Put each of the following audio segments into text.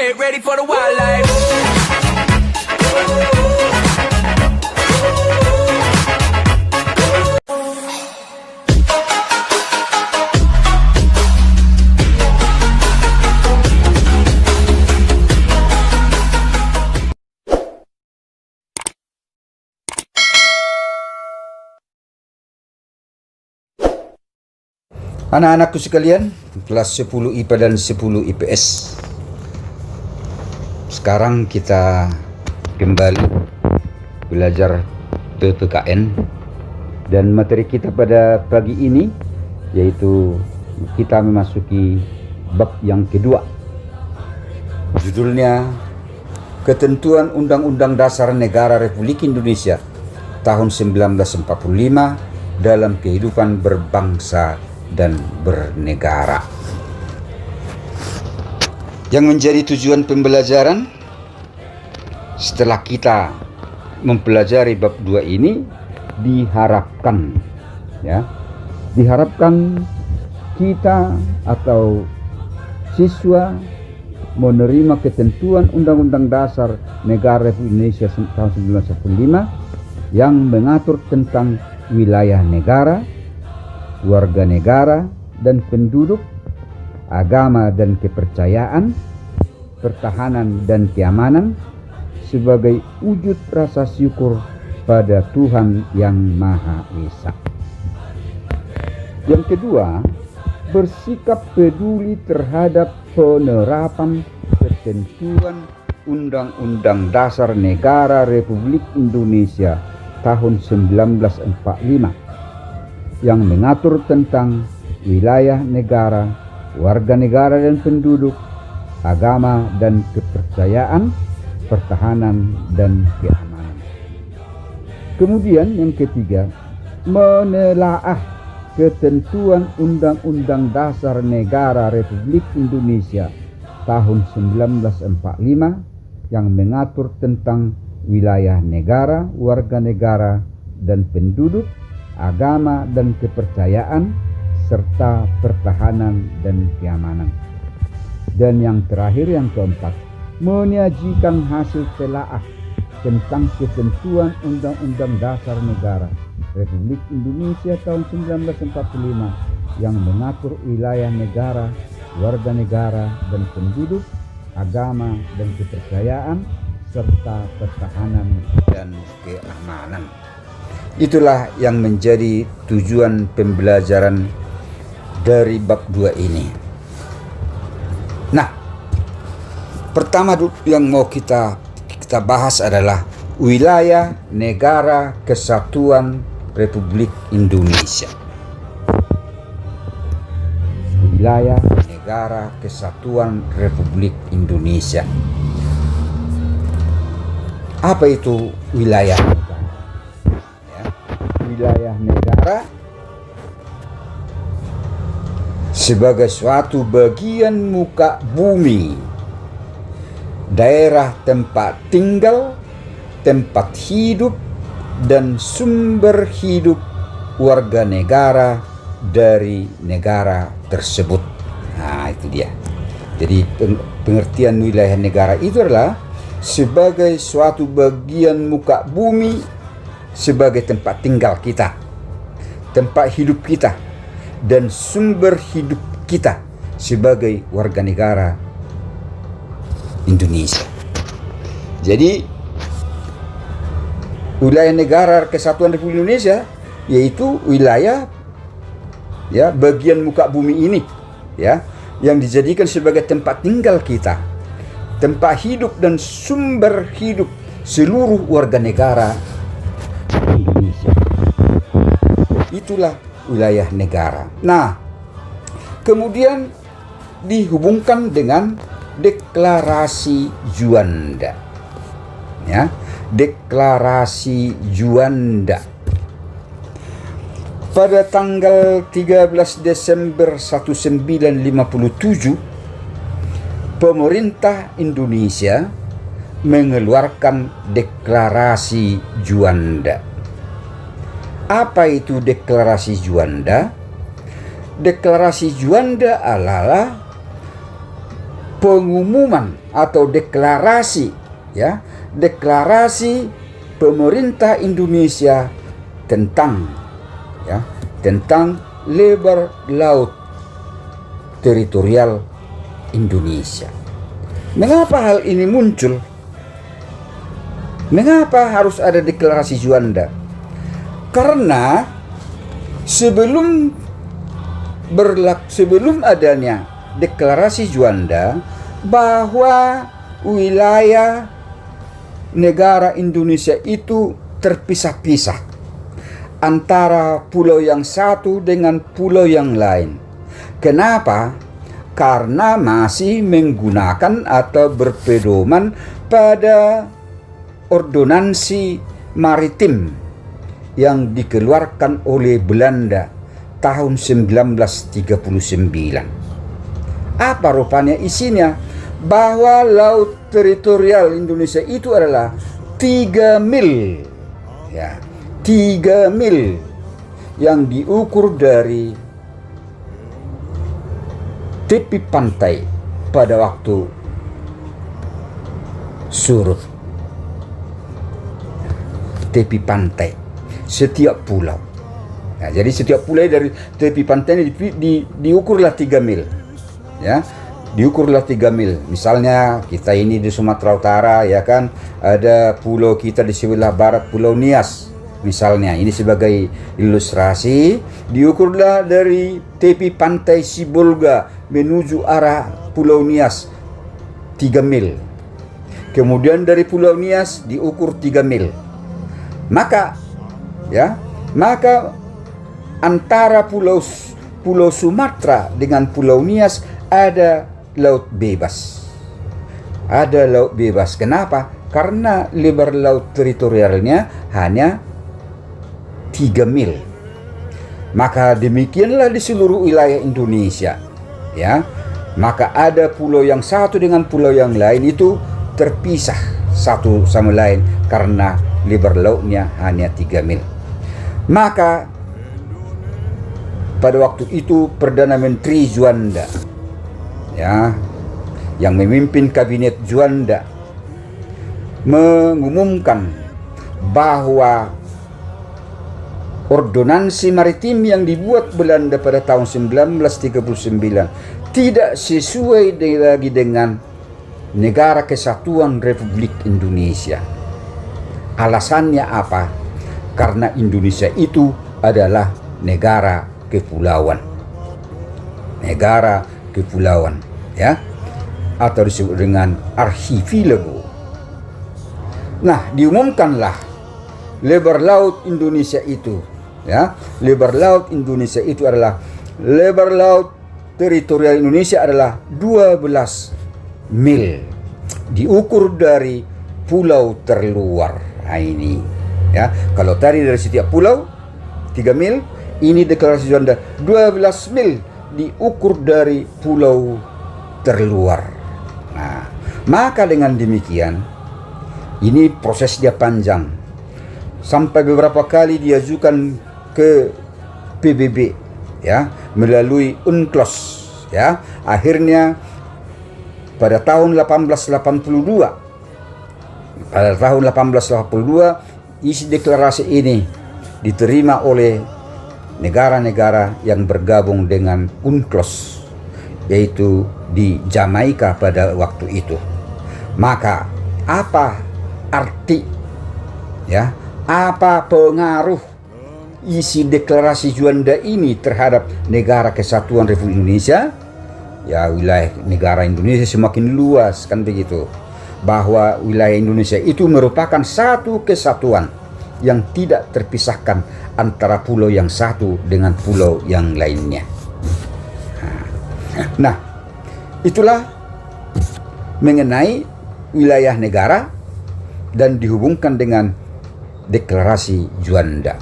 get ready for the wildlife. Anak-anakku sekalian, kelas 10 IPA dan 10 IPS. Sekarang kita kembali belajar PPKN, dan materi kita pada pagi ini yaitu kita memasuki bab yang kedua. Judulnya Ketentuan Undang-Undang Dasar Negara Republik Indonesia tahun 1945 dalam kehidupan berbangsa dan bernegara. Yang menjadi tujuan pembelajaran setelah kita mempelajari bab 2 ini, diharapkan kita atau siswa menerima ketentuan Undang-Undang Dasar Negara Republik Indonesia tahun 1945 yang mengatur tentang wilayah negara, warga negara dan penduduk, agama dan kepercayaan, pertahanan dan keamanan sebagai wujud rasa syukur pada Tuhan yang Maha Esa. Yang kedua, bersikap peduli terhadap penerapan ketentuan Undang-Undang Dasar Negara Republik Indonesia tahun 1945 yang mengatur tentang wilayah negara, warga negara dan penduduk, agama dan kepercayaan, pertahanan dan keamanan. Kemudian yang ketiga, menelaah ketentuan Undang-Undang Dasar Negara Republik Indonesia tahun 1945 yang mengatur tentang wilayah negara, warga negara dan penduduk, agama dan kepercayaan, serta pertahanan dan keamanan. Dan yang terakhir, yang keempat, menyajikan hasil telaah tentang ketentuan Undang-Undang Dasar Negara Republik Indonesia tahun 1945 yang mengatur wilayah negara, warga negara dan penduduk, agama dan kepercayaan, serta pertahanan dan keamanan. Itulah yang menjadi tujuan pembelajaran dari bab 2 ini. Nah, pertama yang mau kita bahas adalah wilayah negara kesatuan Republik Indonesia. Wilayah negara kesatuan Republik Indonesia. Apa itu wilayah negara? Wilayah negara sebagai suatu bagian muka bumi, daerah tempat tinggal, tempat hidup, dan sumber hidup warga negara dari negara tersebut. Nah, itu dia. Jadi pengertian wilayah negara itu adalah sebagai suatu bagian muka bumi, sebagai tempat tinggal kita, tempat hidup kita, dan sumber hidup kita sebagai warga negara Indonesia. Jadi wilayah negara kesatuan Republik Indonesia yaitu wilayah bagian muka bumi ini yang dijadikan sebagai tempat tinggal kita, tempat hidup dan sumber hidup seluruh warga negara Indonesia. Itulah wilayah negara. Nah, kemudian dihubungkan dengan deklarasi Juanda. Deklarasi Juanda. Pada tanggal 13 Desember 1957, pemerintah Indonesia mengeluarkan deklarasi Juanda. Apa itu deklarasi Juanda? Deklarasi Juanda adalah pengumuman atau deklarasi, ya, deklarasi pemerintah Indonesia tentang, ya, tentang lebar laut teritorial Indonesia. Mengapa hal ini muncul? Mengapa harus ada deklarasi Juanda? Karena sebelum adanya deklarasi Juanda bahwa wilayah negara Indonesia itu terpisah-pisah antara pulau yang satu dengan pulau yang lain. Kenapa? Karena masih menggunakan atau berpedoman pada ordonansi maritim yang dikeluarkan oleh Belanda tahun 1939. Apa rupanya isinya? Bahwa laut teritorial Indonesia itu adalah 3 mil, ya, 3 mil yang diukur dari tepi pantai pada waktu surut. Tepi pantai setiap pulau. Nah, jadi setiap pulau dari tepi pantai diukurlah 3 mil. Ya, diukurlah 3 mil. Misalnya kita ini di Sumatera Utara, ya kan, ada pulau kita di sebelah barat, Pulau Nias. Misalnya, ini sebagai ilustrasi, diukurlah dari tepi pantai Sibolga menuju arah Pulau Nias 3 mil. Kemudian dari Pulau Nias diukur 3 mil. Maka, ya, maka antara Pulau Sumatera dengan Pulau Nias ada laut bebas. Ada laut bebas. Kenapa? Karena lebar laut teritorialnya hanya 3 mil. Maka demikianlah di seluruh wilayah Indonesia, ya. Maka ada pulau yang satu dengan pulau yang lain itu terpisah satu sama lain karena lebar lautnya hanya 3 mil. Maka pada waktu itu Perdana Menteri Juanda, ya, yang memimpin kabinet Juanda, mengumumkan bahwa ordonansi maritim yang dibuat Belanda pada tahun 1939 tidak sesuai lagi dengan Negara Kesatuan Republik Indonesia. Alasannya apa? Karena Indonesia itu adalah negara kepulauan. Negara kepulauan, ya, atau disebut dengan archipelago. Nah, diumumkanlah lebar laut Indonesia itu, ya, lebar laut Indonesia itu adalah lebar laut teritorial Indonesia adalah 12 mil diukur dari pulau terluar. Nah, ini, ya, kalau tadi dari setiap pulau 3 mil, ini deklarasi Juanda 12 mil diukur dari pulau terluar. Nah, maka dengan demikian ini prosesnya panjang. Sampai beberapa kali diajukan ke PBB, ya, melalui UNCLOS, ya. Akhirnya pada tahun 1882 isi deklarasi ini diterima oleh negara-negara yang bergabung dengan UNCLOS, yaitu di Jamaika pada waktu itu. Maka apa arti, ya, apa pengaruh isi deklarasi Juanda ini terhadap Negara Kesatuan Republik Indonesia? Ya, wilayah negara Indonesia semakin luas, kan begitu. Bahwa wilayah Indonesia itu merupakan satu kesatuan yang tidak terpisahkan antara pulau yang satu dengan pulau yang lainnya. Nah, itulah mengenai wilayah negara dan dihubungkan dengan deklarasi Juanda.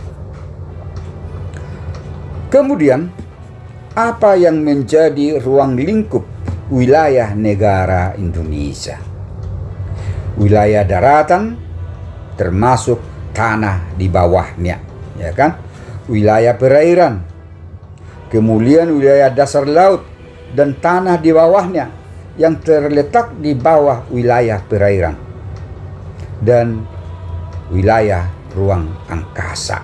Kemudian, apa yang menjadi ruang lingkup wilayah negara Indonesia? Wilayah daratan termasuk tanah di bawahnya, ya kan? Wilayah perairan, kemudian wilayah dasar laut dan tanah di bawahnya, yang terletak di bawah wilayah perairan dan wilayah ruang angkasa.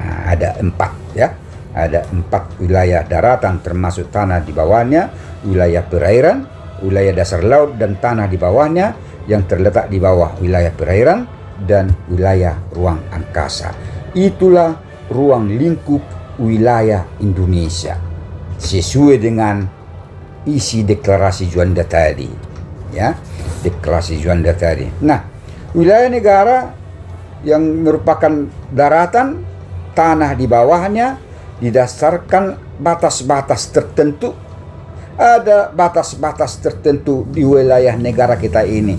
Nah, ada 4 ya. Ada 4 wilayah daratan termasuk tanah di bawahnya, wilayah perairan, wilayah dasar laut dan tanah di bawahnya yang terletak di bawah wilayah perairan dan wilayah ruang angkasa. Itulah ruang lingkup wilayah Indonesia sesuai dengan isi deklarasi Juanda tadi, ya, deklarasi Juanda tadi. Nah, wilayah negara yang merupakan daratan, tanah di bawahnya didasarkan batas-batas tertentu. Ada batas-batas tertentu di wilayah negara kita ini,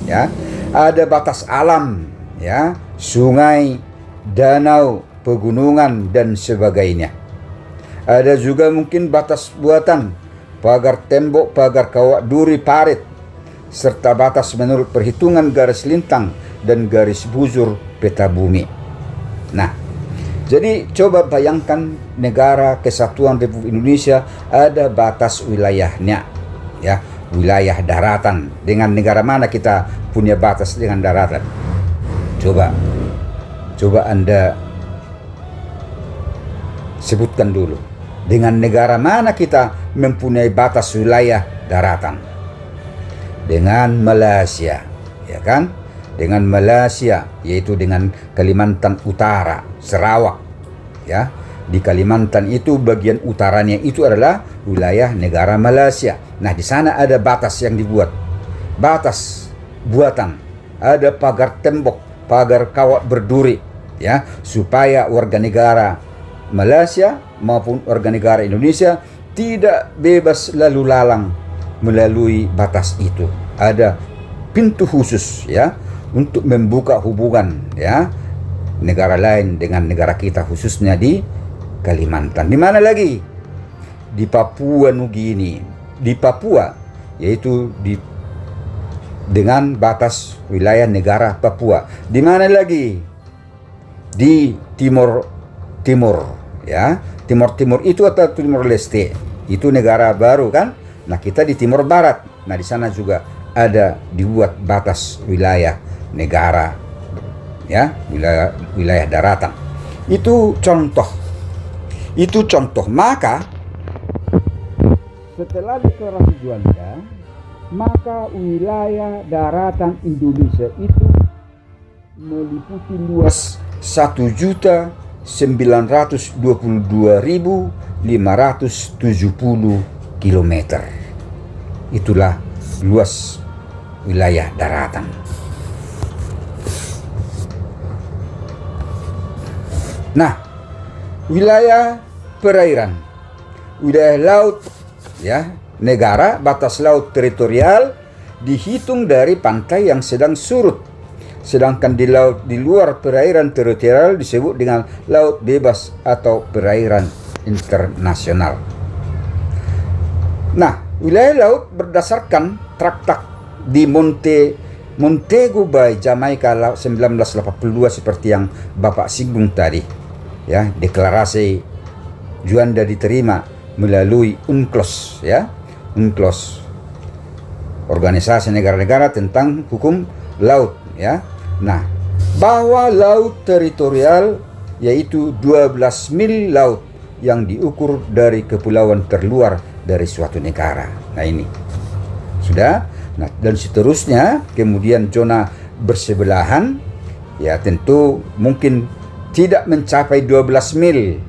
ya. Ada batas alam, ya, sungai, danau, pegunungan dan sebagainya. Ada juga mungkin batas buatan, pagar tembok, pagar kawat duri, parit, serta batas menurut perhitungan garis lintang dan garis bujur peta bumi. Nah, jadi coba bayangkan negara kesatuan Republik Indonesia ada batas wilayahnya, ya, wilayah daratan. Dengan negara mana kita punya batas dengan daratan? Coba Anda sebutkan dulu. Dengan negara mana kita mempunyai batas wilayah daratan? Dengan Malaysia, ya kan? Dengan Malaysia, yaitu dengan Kalimantan Utara, Sarawak, ya. Di Kalimantan itu bagian utaranya itu adalah wilayah negara Malaysia. Nah, di sana ada batas yang dibuat. Batas buatan, ada pagar tembok, pagar kawat berduri, ya, supaya warga negara Malaysia maupun warga negara Indonesia tidak bebas lalu lalang melalui batas itu. Ada pintu khusus, ya, untuk membuka hubungan, ya, negara lain dengan negara kita, khususnya di Kalimantan. Di mana lagi? Di Papua Nugini, di Papua, yaitu dengan batas wilayah negara Papua. Di mana lagi? Di Timur, ya. Timur itu atau Timor Leste itu negara baru kan? Nah, kita di Timur Barat. Nah, di sana juga ada dibuat batas wilayah negara, ya, wilayah daratan. Itu contoh. Maka setelah deklarasi Juanda, maka wilayah daratan Indonesia itu meliputi luas 1.922.570 km. Itulah luas wilayah daratan. Nah, wilayah perairan, wilayah laut, ya, negara, batas laut teritorial dihitung dari pantai yang sedang surut. Sedangkan di laut di luar perairan teritorial disebut dengan laut bebas atau perairan internasional. Nah, wilayah laut berdasarkan traktat di Montego Bay, Jamaika 1982 seperti yang Bapak singgung tadi, ya, deklarasi Juanda diterima melalui UNCLOS, ya, UNCLOS, Organisasi Negara-Negara tentang Hukum Laut, ya. Nah, bahwa laut teritorial yaitu 12 mil laut yang diukur dari kepulauan terluar dari suatu negara. Nah, ini sudah. Nah, dan seterusnya, kemudian zona bersebelahan, ya, tentu mungkin tidak mencapai 12 mil,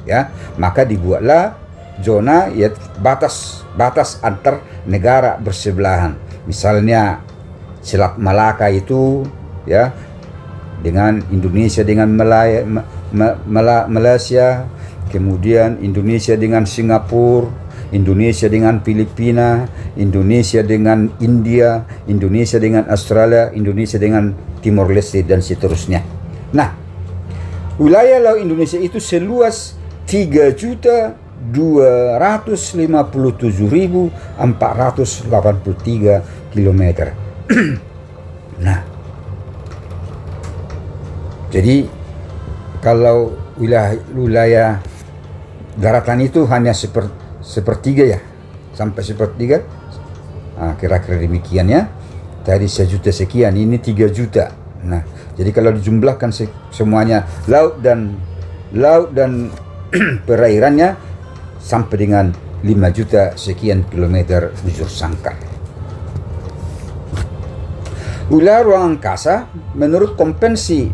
ya, maka dibuatlah zona, ya, batas antar negara bersebelahan. Misalnya Selat Malaka itu, ya, dengan Indonesia dengan Malaysia, kemudian Indonesia dengan Singapura, Indonesia dengan Filipina, Indonesia dengan India, Indonesia dengan Australia, Indonesia dengan Timor Leste dan seterusnya. Nah, wilayah laut Indonesia itu seluas 3.257.483 km. Nah, jadi kalau wilayah daratan itu hanya sepertiga, ya, sampai sepertiga, Kira-kira demikian ya. Tadi 1 juta sekian, ini 3 juta. Nah, jadi kalau dijumlahkan semuanya laut dan perairannya sampai dengan 5 juta sekian kilometer bujur sangkar. Wilayah ruang angkasa menurut Konvensi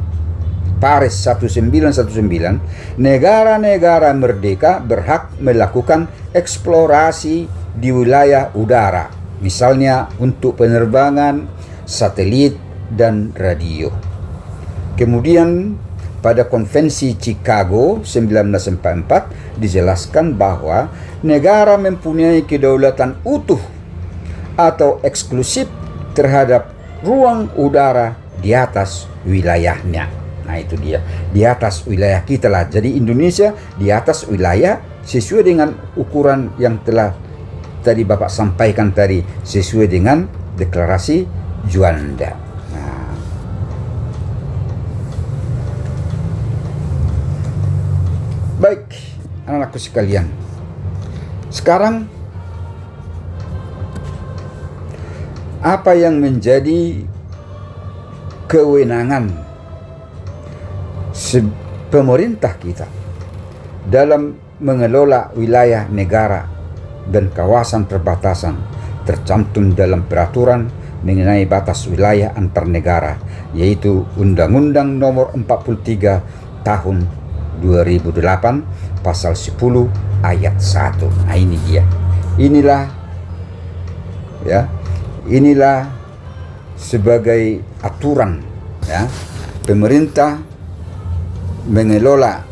Paris 1919, negara-negara merdeka berhak melakukan eksplorasi di wilayah udara, misalnya untuk penerbangan, satelit, dan radio. Kemudian pada Konvensi Chicago 1944 dijelaskan bahwa negara mempunyai kedaulatan utuh atau eksklusif terhadap ruang udara di atas wilayahnya. Nah itu dia, di atas wilayah kita lah. Jadi Indonesia di atas wilayah sesuai dengan ukuran yang telah tadi Bapak sampaikan tadi, sesuai dengan deklarasi Juanda. Nah, baik anak-anakku sekalian, sekarang apa yang menjadi kewenangan pemerintah kita dalam mengelola wilayah negara dan kawasan perbatasan tercantum dalam peraturan mengenai batas wilayah antar negara, yaitu Undang-Undang Nomor 43 Tahun 2008 Pasal 10 Ayat 1. Nah ini dia. Inilah sebagai aturan ya pemerintah mengelola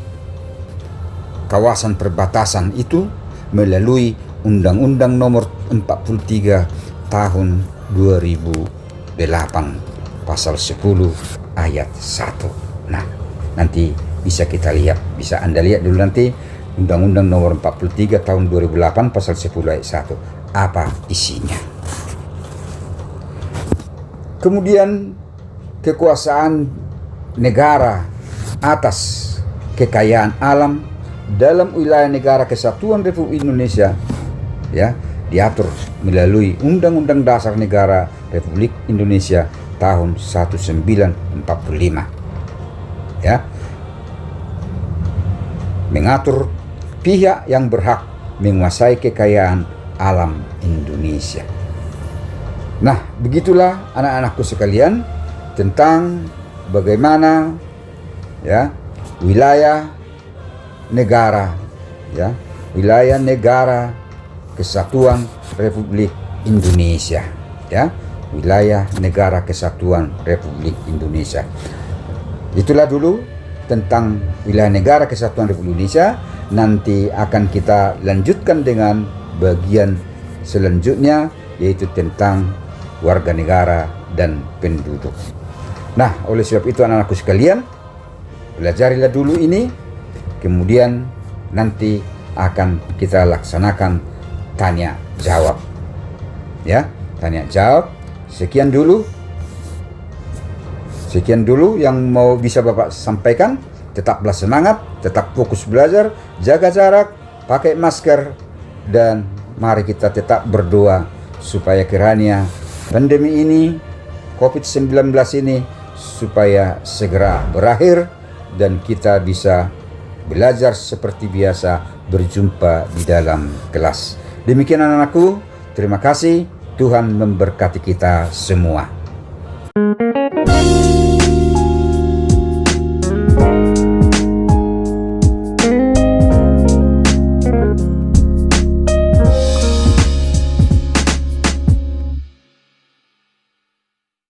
kawasan perbatasan itu melalui Undang-Undang Nomor 43 Tahun 2008 Pasal 10 Ayat 1. Nah, nanti bisa kita lihat, bisa Anda lihat dulu nanti Undang-Undang Nomor 43 Tahun 2008 Pasal 10 Ayat 1 apa isinya. Kemudian kekuasaan negara atas kekayaan alam dalam wilayah negara Kesatuan Republik Indonesia ya diatur melalui Undang-Undang Dasar Negara Republik Indonesia tahun 1945 ya, mengatur pihak yang berhak menguasai kekayaan alam Indonesia. Nah, begitulah anak-anakku sekalian tentang bagaimana ya wilayah negara Kesatuan Republik Indonesia ya, wilayah negara Kesatuan Republik Indonesia. Itulah dulu tentang wilayah negara Kesatuan Republik Indonesia. Nanti akan kita lanjutkan dengan bagian selanjutnya, yaitu tentang warga negara dan penduduk. Nah, oleh sebab itu anak-anakku sekalian, pelajarilah dulu ini, kemudian nanti akan kita laksanakan tanya jawab. Ya, tanya jawab. Sekian dulu yang mau bisa Bapak sampaikan. Tetaplah semangat, tetap fokus belajar, jaga jarak, pakai masker, dan mari kita tetap berdoa supaya kiranya pandemi ini, COVID-19 ini, supaya segera berakhir dan kita bisa belajar seperti biasa, berjumpa di dalam kelas. Demikian anak-anakku, terima kasih. Tuhan memberkati kita semua.